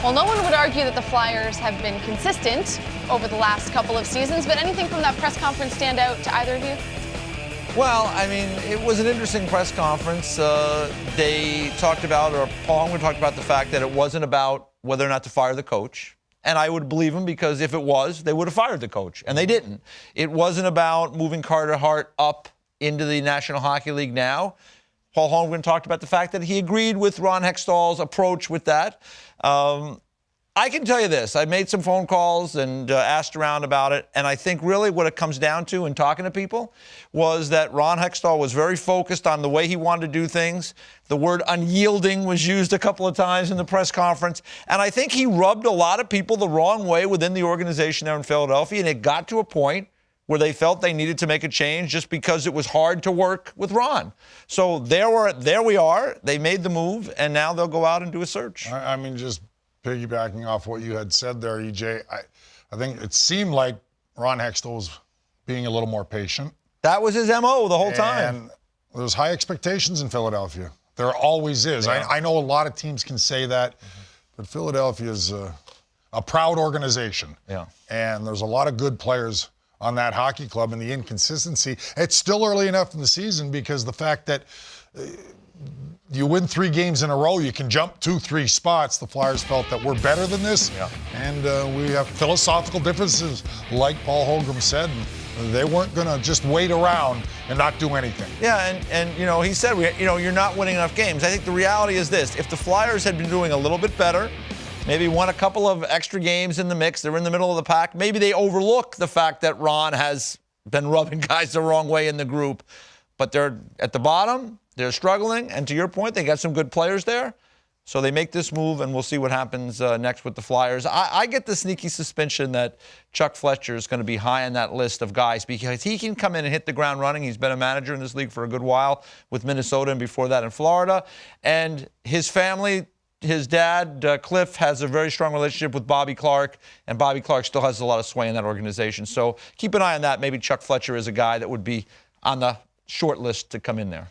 Well, no one would argue that the Flyers have been consistent over the last couple of seasons, but anything from that press conference stand out to either of you? Well, I mean, it was an interesting press conference. They talked about, or Paul Holmgren talked about the fact that it wasn't about whether or not to fire the coach. And I would believe him, because if it was, they would have fired the coach, and they didn't. It wasn't about moving Carter Hart up into the National Hockey League now. Paul Holmgren talked about the fact that he agreed with Ron Hextall's approach with that. I can tell you this. I made some phone calls and asked around about it, and I think really what it comes down to in talking to people was that Ron Hextall was very focused on the way he wanted to do things. The word unyielding was used a couple of times in the press conference, and I think he rubbed a lot of people the wrong way within the organization there in Philadelphia, and it got to a point where they felt they needed to make a change just because it was hard to work with Ron. So there we are. They made the move, and now they'll go out and do a search. I mean, just piggybacking off what you had said there, EJ, I think it seemed like Ron Hextall was being a little more patient. That was his MO the whole time. And there's high expectations in Philadelphia. There always is. Yeah. I know a lot of teams can say that, but Philadelphia is a proud organization. Yeah. And there's a lot of good players on that hockey club, and the inconsistency. It's still early enough in the season, because the fact that you win 3 games in a row, you can jump 2-3 spots. The Flyers felt that we're better than this, and we have philosophical differences, like Paul Holmgren said. And they weren't going to just wait around and not do anything. Yeah, and you know, he said, you're not winning enough games. I think the reality is this: if the Flyers had been doing a little bit better, maybe won a couple of extra games in the mix, they're in the middle of the pack, maybe they overlook the fact that Ron has been rubbing guys the wrong way in the group. But they're at the bottom, they're struggling, and to your point, they got some good players there. So they make this move, and we'll see what happens next with the Flyers. I get the sneaky suspicion that Chuck Fletcher is going to be high on that list of guys, because he can come in and hit the ground running. He's been a manager in this league for a good while with Minnesota, and before that in Florida. And his family, his dad, Cliff, has a very strong relationship with Bobby Clark, and Bobby Clark still has a lot of sway in that organization. So keep an eye on that. Maybe Chuck Fletcher is a guy that would be on the short list to come in there.